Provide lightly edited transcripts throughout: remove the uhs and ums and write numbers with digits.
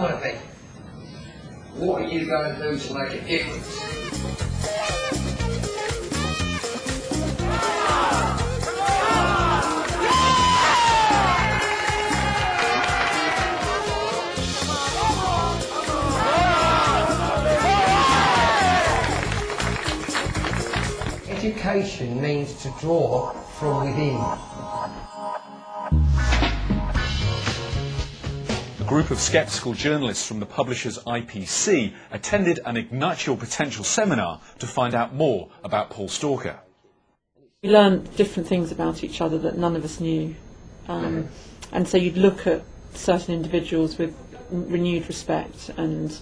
want to be? What are you going to do to make a difference? Education means to draw from within. A group of sceptical journalists from the publishers IPC attended an Ignite Your Potential seminar to find out more about Paul Stalker. We learned different things about each other that none of us knew. And so you'd look at certain individuals with renewed respect, and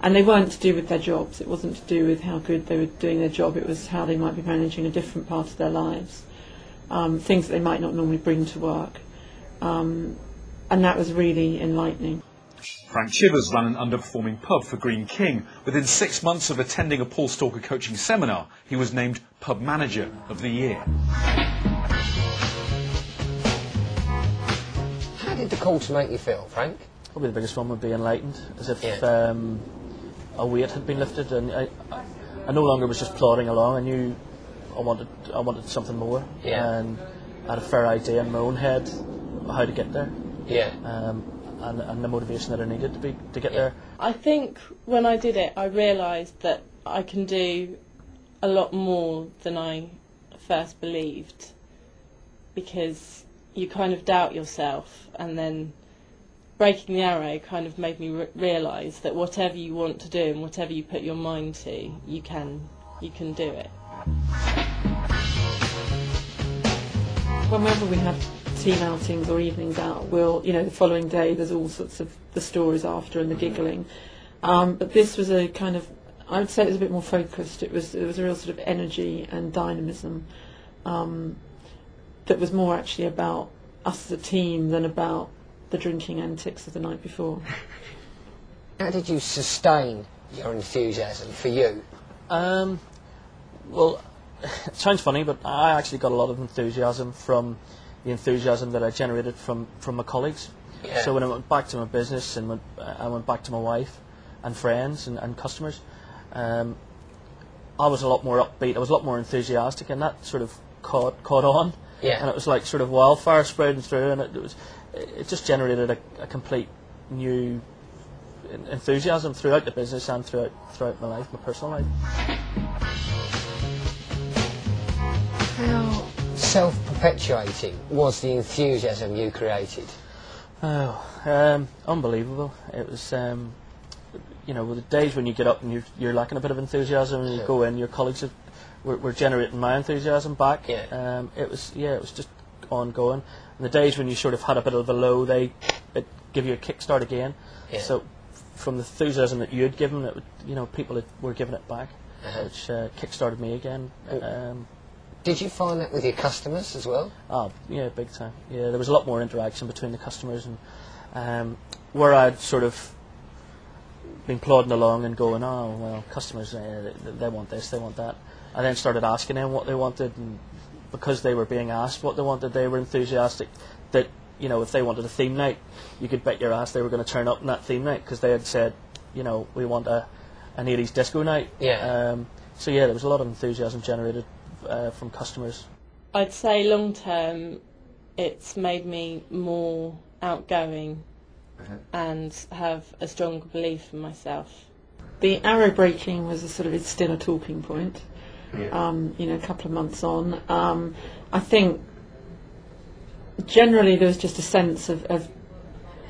they weren't to do with their jobs. It wasn't to do with how good they were doing their job. It was how they might be managing a different part of their lives, things that they might not normally bring to work. And that was really enlightening. Frank Chivers ran an underperforming pub for Green King. Within 6 months of attending a Paul Stalker coaching seminar, he was named Pub Manager of the Year. How did the course make you feel, Frank? Probably the biggest one would be enlightened, as if a weight had been lifted, and I no longer was just plodding along. I knew I wanted something more, and I had a fair idea in my own head how to get there. And the motivation that I needed to get there. I think when I did it, I realised that I can do a lot more than I first believed, because you kind of doubt yourself, and then breaking the arrow kind of made me realise that whatever you want to do and whatever you put your mind to, you can do it. Whenever we have team outings or evenings out, the following day there's all sorts of the stories after and the giggling. But this was a kind of, I would say it was a bit more focused. It was a real sort of energy and dynamism that was more actually about us as a team than about the drinking antics of the night before. How did you sustain your enthusiasm for you? Well, it sounds funny, but I actually got a lot of enthusiasm from the enthusiasm that I generated from my colleagues. So when I went back to my business and I went back to my wife and friends and customers, I was a lot more upbeat, I was a lot more enthusiastic, and that sort of caught on. And it was like sort of wildfire spreading through, and it just generated a complete new enthusiasm throughout the business and throughout my life, my personal life. How self-perpetuating was the enthusiasm you created? Oh, unbelievable. It was, the days when you get up and you're lacking a bit of enthusiasm, and you go in, your colleagues were generating my enthusiasm back. It was just ongoing. And the days when you sort of had a bit of a low, it give you a kickstart again. So from the enthusiasm that you had given, people were giving it back, which kick-started me again. Did you find that with your customers as well? Oh, yeah, big time. Yeah, there was a lot more interaction between the customers, and where I'd sort of been plodding along and going, oh, well, customers, they want this, they want that. I then started asking them what they wanted, and because they were being asked what they wanted, they were enthusiastic that, if they wanted a theme night, you could bet your ass they were going to turn up on that theme night, because they had said, we want an 80s disco night. So yeah, there was a lot of enthusiasm generated from customers. I'd say long term, it's made me more outgoing and have a stronger belief in myself. The arrow breaking was it's still a talking point. A couple of months on, I think generally there was just a sense of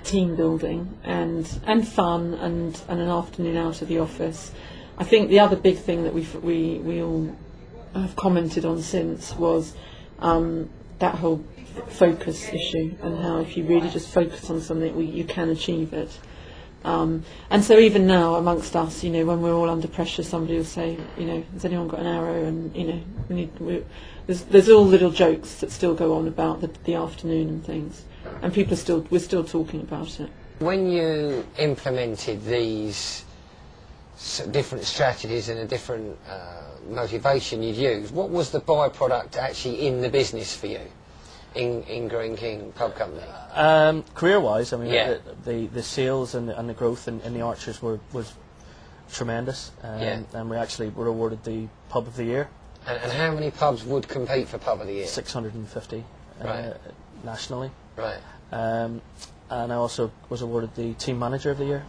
team building and fun and an afternoon out of the office. I think the other big thing that we all have commented on since was that whole focus issue, and how if you really just focus on something, you can achieve it. And so even now amongst us, when we're all under pressure, somebody will say, has anyone got an arrow? And there's all little jokes that still go on about the afternoon and things, and we're still talking about it. When you implemented these different strategies and a different motivation you'd use, what was the byproduct actually in the business for you? in Green King Pub Company? Career-wise, I mean, Yeah. the sales and the growth in the Archers was tremendous, Yeah. and we actually were awarded the Pub of the Year. And how many pubs would compete for Pub of the Year? 650 Right. nationally. Right. And I also was awarded the Team Manager of the Year.